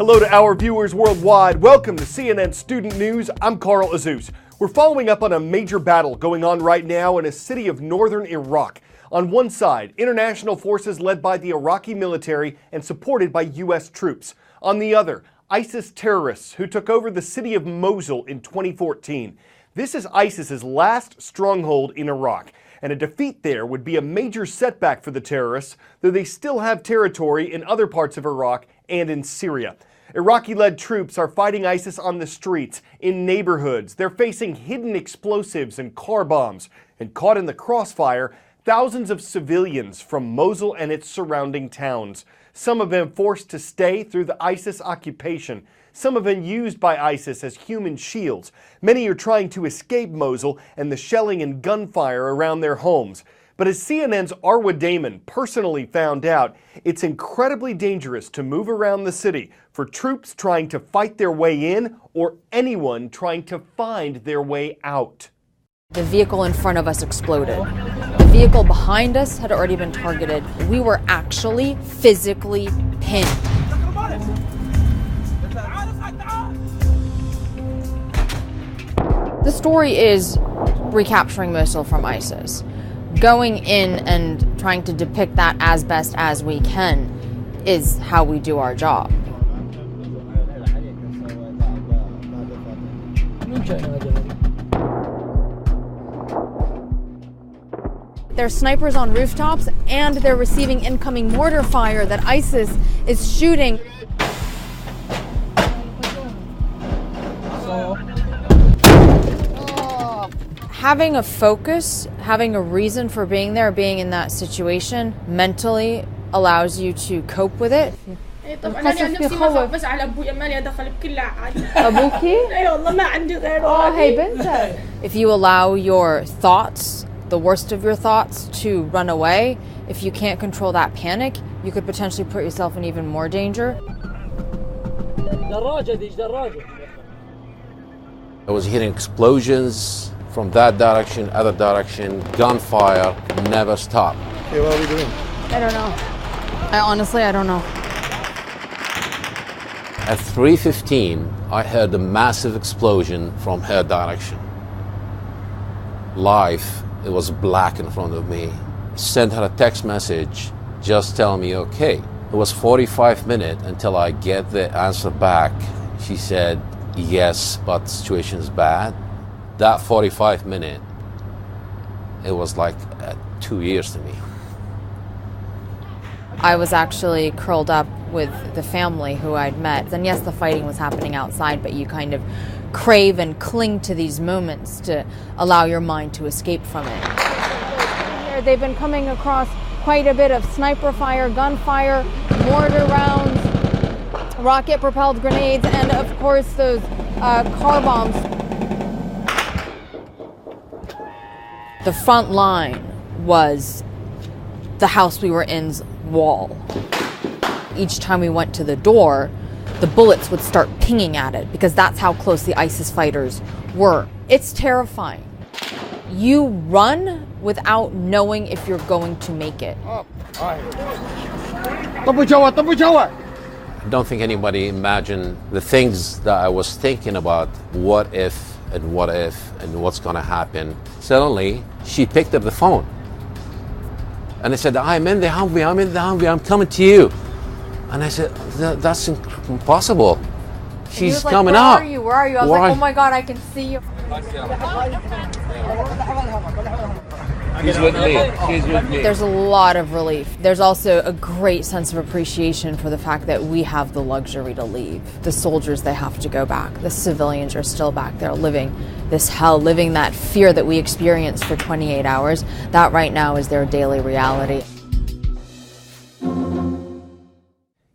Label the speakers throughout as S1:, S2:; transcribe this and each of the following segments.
S1: Hello to our viewers worldwide. Welcome to CNN Student News. I'm Carl Azus. We're following up on a major battle going on right now in a city of northern Iraq. On one side, international forces led by the Iraqi military and supported by U.S. troops. On the other, ISIS terrorists who took over the city of Mosul in 2014. This is ISIS's last stronghold in Iraq, and a defeat there would be a major setback for the terrorists, though they still have territory in other parts of Iraq and in Syria. Iraqi-led troops are fighting ISIS on the streets, in neighborhoods. They're facing hidden explosives and car bombs. And caught in the crossfire, thousands of civilians from Mosul and its surrounding towns. Some have been forced to stay through the ISIS occupation. Some have been used by ISIS as human shields. Many are trying to escape Mosul and the shelling and gunfire around their homes. But as CNN's Arwa Damon personally found out, it's incredibly dangerous to move around the city for troops trying to fight their way in or anyone trying to find their way out.
S2: The vehicle in front of us exploded. The vehicle behind us had already been targeted. We were actually physically pinned. The story is recapturing Mosul from ISIS. Going in and trying to depict that as best as we can is how we do our job. There's snipers on rooftops, and they're receiving incoming mortar fire that ISIS is shooting. Having a focus, having a reason for being there, being in that situation, mentally allows you to cope with it. If you allow your thoughts, the worst of your thoughts, to run away, if you can't control that panic, you could potentially put yourself in even more danger.
S3: I was hearing explosions from that direction, other direction, gunfire, never stopped.
S4: Okay, what are we doing?
S2: I don't know. I don't know.
S3: At 3:15, I heard a massive explosion from her direction. Live, it was black in front of me. Sent her a text message, just tell me okay. It was 45 minutes until I get the answer back. She said, yes, but the situation is bad. That 45 minutes, it was like 2 years to me.
S2: I was actually curled up with the family who I'd met. And yes, the fighting was happening outside, but you kind of crave and cling to these moments to allow your mind to escape from it. They've been coming across quite a bit of sniper fire, gunfire, mortar rounds, rocket-propelled grenades, and of course those car bombs. The front line was the house we were in's wall. Each time we went to the door, the bullets would start pinging at it because that's how close the ISIS fighters were. It's terrifying. You run without knowing if you're going to make it.
S3: I don't think anybody imagined the things that I was thinking about. What if and what's going to happen. Suddenly, she picked up the phone. And I said, I'm in the Humvee, I'm coming to you. And I said, that's impossible. She's coming up.
S2: Where are you? I was like, oh my God, I can see you.
S3: She's with me.
S2: There's a lot of relief. There's also a great sense of appreciation for the fact that we have the luxury to leave. The soldiers, they have to go back. The civilians are still back there living this hell, living that fear that we experienced for 28 hours. That right now is their daily reality.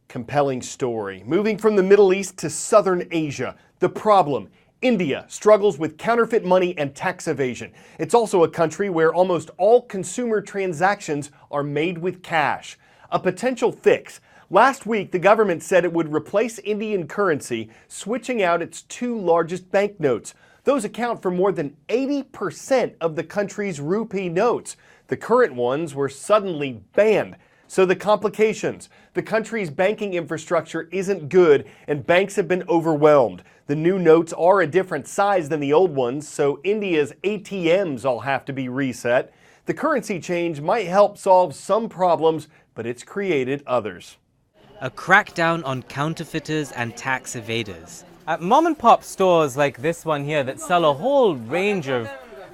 S1: Compelling story. Moving from the Middle East to Southern Asia. The problem: India struggles with counterfeit money and tax evasion. It's also a country where almost all consumer transactions are made with cash. A potential fix: last week, the government said it would replace Indian currency, switching out its two largest banknotes. Those account for more than 80% of the country's rupee notes. The current ones were suddenly banned. So the complications. The country's banking infrastructure isn't good and banks have been overwhelmed. The new notes are a different size than the old ones, so India's ATMs all have to be reset. The currency change might help solve some problems, but it's created others.
S4: A crackdown on counterfeiters and tax evaders. At mom-and-pop stores like this one here that sell a whole range of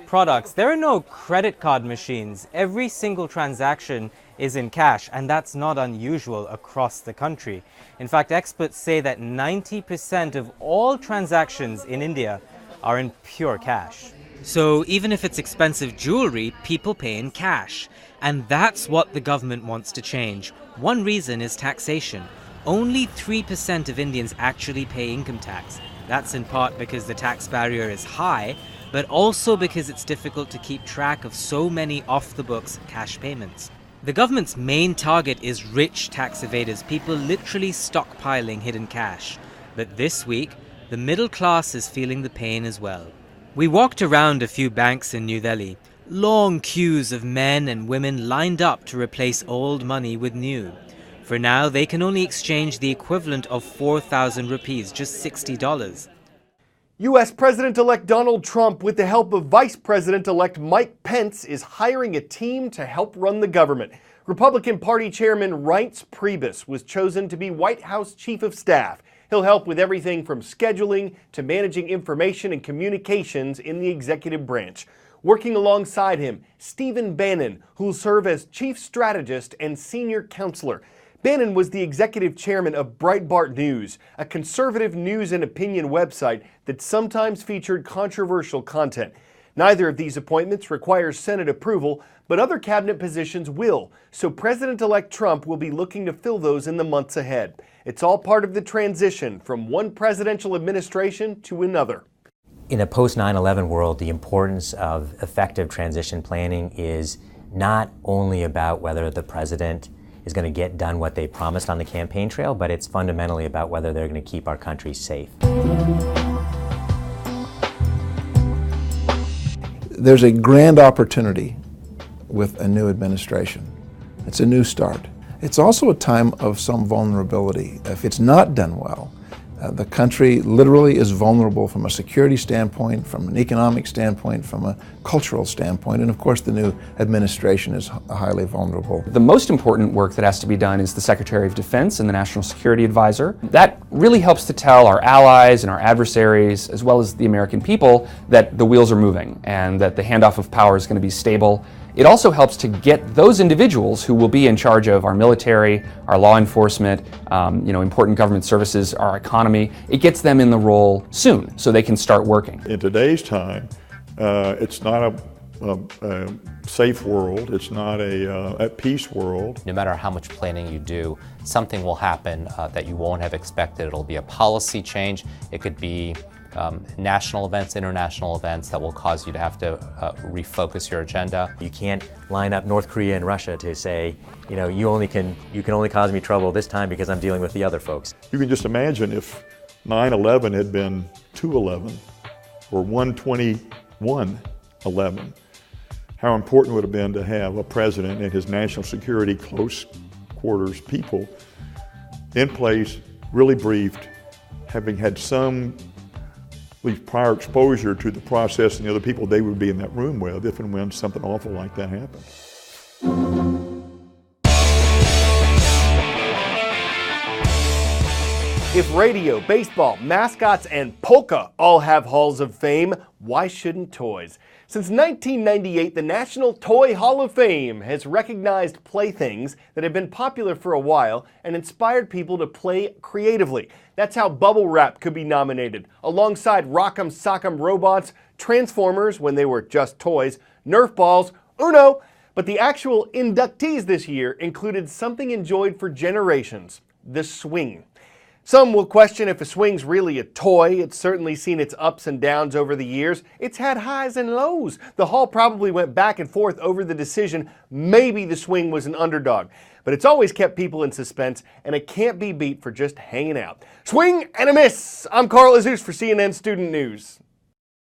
S4: products, there are no credit card machines. Every single transaction is in cash, and that's not unusual across the country. In fact, experts say that 90% of all transactions in India are in pure cash. So even if it's expensive jewelry, people pay in cash. And that's what the government wants to change. One reason is taxation. Only 3% of Indians actually pay income tax. That's in part because the tax barrier is high, but also because it's difficult to keep track of so many off-the-books cash payments. The government's main target is rich tax evaders, people literally stockpiling hidden cash. But this week, the middle class is feeling the pain as well. We walked around a few banks in New Delhi. Long queues of men and women lined up to replace old money with new. For now, they can only exchange the equivalent of 4,000 rupees, just $60.
S1: U.S. President-elect Donald Trump, with the help of Vice President-elect Mike Pence, is hiring a team to help run the government. Republican Party Chairman Reince Priebus was chosen to be White House Chief of Staff. He'll help with everything from scheduling to managing information and communications in the executive branch. Working alongside him, Stephen Bannon, who'll serve as Chief Strategist and Senior Counselor. Bannon was the executive chairman of Breitbart News, a conservative news and opinion website that sometimes featured controversial content. Neither of these appointments requires Senate approval, but other cabinet positions will, so President-elect Trump will be looking to fill those in the months ahead. It's all part of the transition from one presidential administration to another.
S5: In a post-9/11 world, the importance of effective transition planning is not only about whether the president is going to get done what they promised on the campaign trail, but it's fundamentally about whether they're going to keep our country safe.
S6: There's a grand opportunity with a new administration. It's a new start. It's also a time of some vulnerability. If it's not done well, the country literally is vulnerable from a security standpoint, from an economic standpoint, from a cultural standpoint, and of course the new administration is highly vulnerable.
S7: The most important work that has to be done is the Secretary of Defense and the National Security Advisor. That really helps to tell our allies and our adversaries, as well as the American people, that the wheels are moving and that the handoff of power is going to be stable. It also helps to get those individuals who will be in charge of our military, our law enforcement, important government services, our economy. It gets them in the role soon so they can start working.
S8: In today's time, it's not a safe world. It's not a peace world.
S9: No matter how much planning you do, something will happen that you won't have expected. It'll be a policy change. It could be national events, international events that will cause you to have to refocus your agenda.
S5: You can't line up North Korea and Russia to say, you can only cause me trouble this time because I'm dealing with the other folks.
S8: You can just imagine if 9/11 had been 2/11 or 1/21/11, how important it would have been to have a president and his national security close quarters people in place, really briefed, having had some prior exposure to the process and the other people they would be in that room with if and when something awful like that happened.
S1: If radio, baseball, mascots, and polka all have halls of fame, why shouldn't toys? Since 1998, the National Toy Hall of Fame has recognized playthings that have been popular for a while and inspired people to play creatively. That's how Bubble Wrap could be nominated, alongside Rock'em Sock'em Robots, Transformers when they were just toys, Nerf balls, Uno. But the actual inductees this year included something enjoyed for generations, the swing. Some will question if a swing's really a toy. It's certainly seen its ups and downs over the years. It's had highs and lows. The hall probably went back and forth over the decision. Maybe the swing was an underdog. But it's always kept people in suspense, and it can't be beat for just hanging out. Swing and a miss! I'm Carl Azus for CNN Student News.